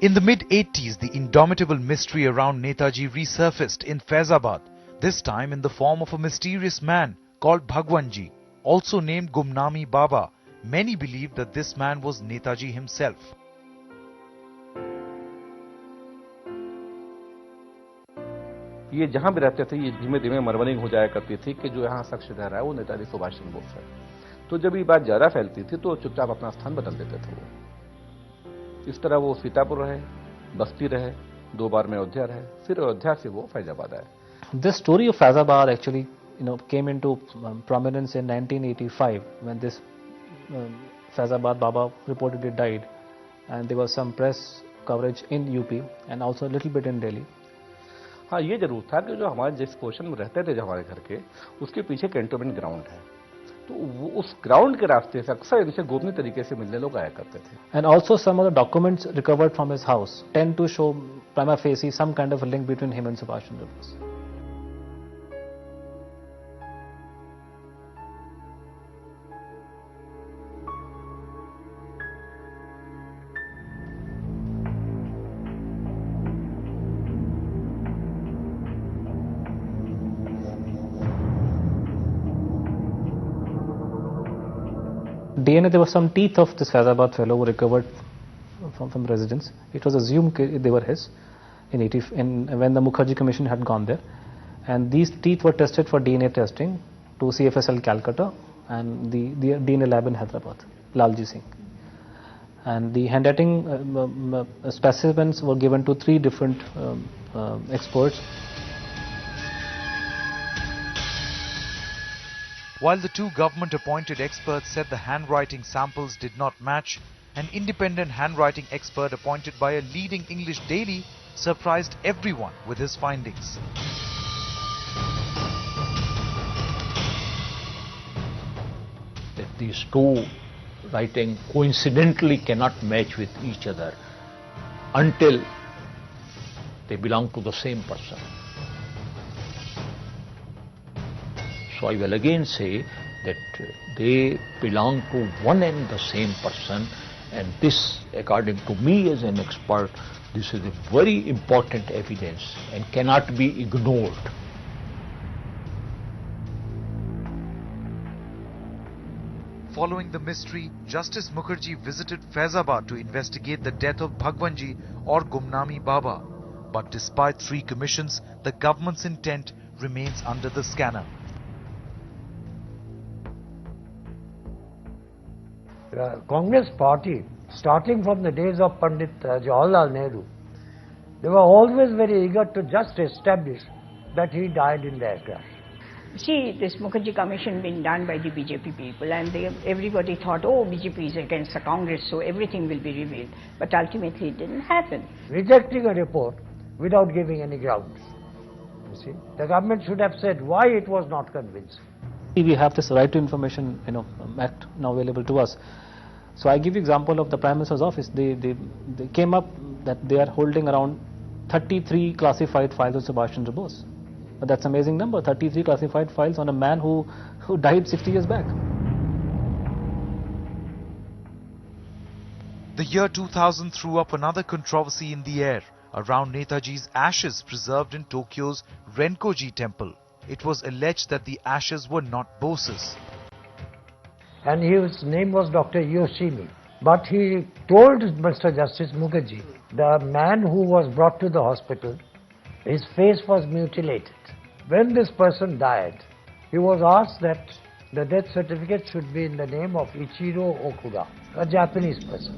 In the mid-80s, the indomitable mystery around Netaji resurfaced in Faizabad, this time in the form of a mysterious man called Bhagwanji, also named Gumnami Baba. Many believed that this man was Netaji himself. ये जहां भी रहते थे ये धीमे धीमे मरमनिंग हो जाया करती थी कि जो यहाँ शख्स रह रहा है वो नेताजी सुभाष चंद्र बोस है। तो जब ये बात ज्यादा फैलती थी तो चुपचाप अपना स्थान बदल देते थे वो। इस तरह वो सीतापुर रहे, बस्ती रहे, 2 बार में अयोध्या रहे, फिर अयोध्या से वो फैजाबाद आए। This story of Faizabad actually, came into prominence in 1985 when this Faizabad Baba reportedly died, and there was some press coverage in UP and also a little bit in Delhi. हाँ, ये जरूर था कि जो हमारे जिस पोर्शन में रहते थे जो हमारे घर के, उसके पीछे कैंटोनमेंट ग्राउंड है, तो वो उस ग्राउंड के रास्ते से अक्सर इनसे गोपनीय तरीके से मिलने लोग आया करते थे। And also some of the documents recovered from his house tend to show prima facie some kind of a link between him and Subhash Chandra Bose. DNA, there were some teeth of this Faizabad fellow who recovered from residence. It was assumed they were his when the Mukherjee Commission had gone there. And these teeth were tested for DNA testing to CFSL Calcutta and the DNA lab in Hyderabad, Lalji Singh. And the handwriting specimens were given to 3 different experts. While the 2 government-appointed experts said the handwriting samples did not match, an independent handwriting expert appointed by a leading English daily surprised everyone with his findings. That these 2 writing coincidentally cannot match with each other until they belong to the same person. So I will again say that they belong to one and the same person, and this, according to me as an expert, this is a very important evidence and cannot be ignored. Following the mystery, Justice Mukherjee visited Faizabad to investigate the death of Bhagwanji or Gumnami Baba. But despite 3 commissions, the government's intent remains under the scanner. Congress party, starting from the days of Pandit Jawaharlal Nehru, they were always very eager to just establish that he died in the air crash. See, this Mukherjee commission been done by the BJP people, and everybody thought, oh, BJP is against the Congress, so everything will be revealed. But ultimately it didn't happen. Rejecting a report without giving any grounds. You see, the government should have said why it was not convinced. We have this right to information, act now available to us. So I give you example of the Prime Minister's office. They came up that they are holding around 33 classified files of Subhash Chandra Bose. But that's an amazing number, 33 classified files on a man who died 60 years back. The year 2000 threw up another controversy in the air around Netaji's ashes preserved in Tokyo's Renkoji temple. It was alleged that the ashes were not Bose's. And his name was Dr. Yoshimi. But he told Mr. Justice Mukherjee, the man who was brought to the hospital, his face was mutilated. When this person died, he was asked that the death certificate should be in the name of Ichiro Okuda, a Japanese person.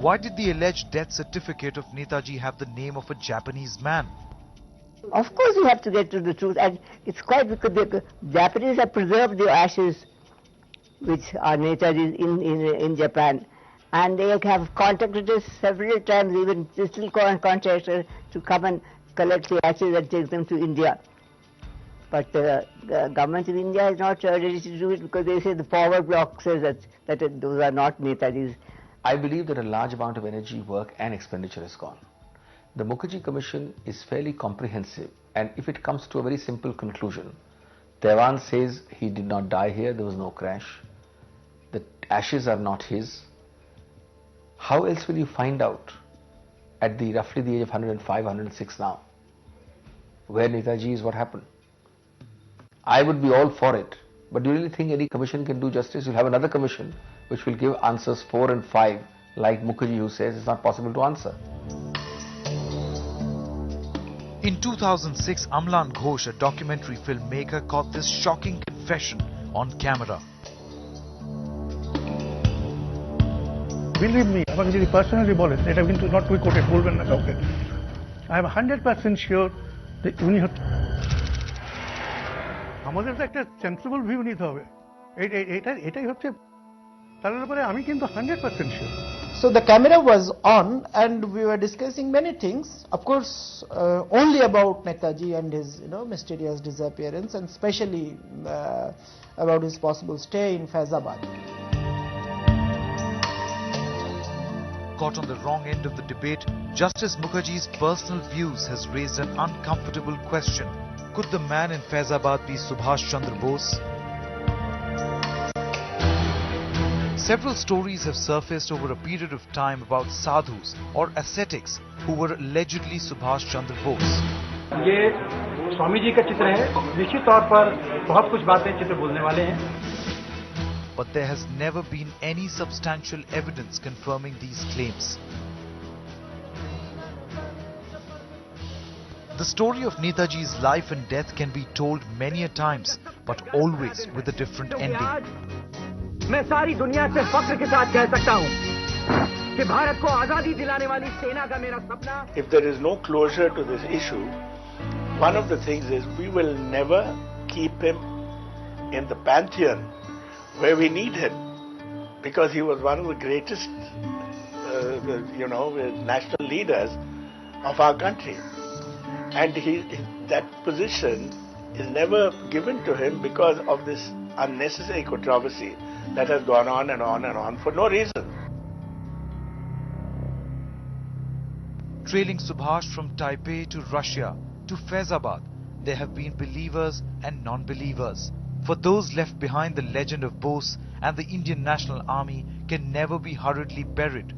Why did the alleged death certificate of Netaji have the name of a Japanese man? Of course you have to get to the truth, and it's quite because the Japanese have preserved the ashes which are Netaji's in Japan, and they have contacted us several times, even still contacted us to come and collect the ashes and take them to India. But the government of India is not ready to do it because they say the power bloc says that those are not Netaji's. I believe that a large amount of energy, work and expenditure has gone. The Mukherjee Commission is fairly comprehensive And if it comes to a very simple conclusion, Dewan says he did not die here, there was no crash, the ashes are not his, how else will you find out at roughly the age of 105, 106 now, where Netaji is, what happened? I would be all for it, but do you really think any commission can do justice? You'll have another commission which will give answers 4 and 5, like Mukherjee, who says it's not possible to answer. In 2006, Amlan Ghosh, a documentary filmmaker, caught this shocking confession on camera. Believe me, আমাকে যদি personally বলেন, এটা কিন্তু not to be quoted, বলবেন না কাউকে। I am 100% sure that উনি হচ্ছে। আমাদের তো একটা sensible view নিতে হবে। এটাই হচ্ছে, তার ব্যাপারে আমি কিন্তু 100% sure. So the camera was on and we were discussing many things, of course only about Netaji and his mysterious disappearance, and especially about his possible stay in Faizabad. Caught on the wrong end of the debate, Justice Mukherjee's personal views has raised an uncomfortable question. Could the man in Faizabad be Subhash Chandra Bose? Several stories have surfaced over a period of time about sadhus or ascetics who were allegedly Subhash Chandra Bose. ये स्वामी जी का चित्र है, निश्चित तौर पर बहुत कुछ बातें चित्र बोलने वाले हैं. But there has never been any substantial evidence confirming these claims. The story of Netaji's life and death can be told many a times, but always with a different ending. मैं सारी दुनिया से फख्र के साथ कह सकता हूं कि भारत को आजादी दिलाने वाली सेना का मेरा सपना. If there is no closure to this issue, one of the things is we will never keep him in the pantheon where we need him, because he was one of the greatest, national leaders of our country, and that position is never given to him because of this unnecessary controversy that has gone on and on and on for no reason. Trailing Subhash from Taipei to Russia to Faizabad, there have been believers and non-believers. For those left behind, the legend of Bose and the Indian National Army can never be hurriedly buried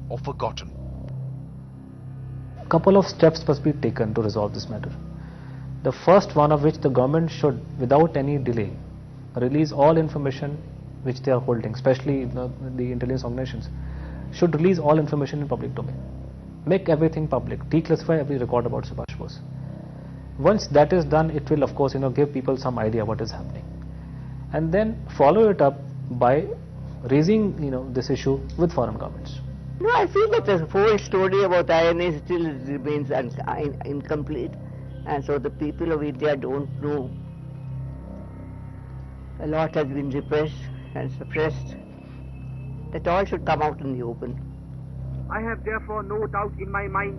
or forgotten. A couple of steps must be taken to resolve this matter. The first one of which the government should, without any delay, release all information which they are holding, especially the intelligence organizations, should release all information in public domain. Make everything public, declassify every record about Subhash Bose. Once that is done, it will of course give people some idea what is happening, and then follow it up by raising this issue with foreign governments. No, I feel that the whole story about INA still remains incomplete, and so the people of India don't know. A lot has been repressed and suppressed. That all should come out in the open. I have therefore no doubt in my mind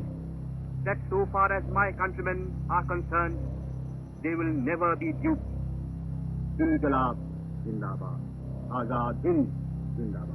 that so far as my countrymen are concerned, they will never be duped. Inqilab Zindabad. Azad Hind Zindabad.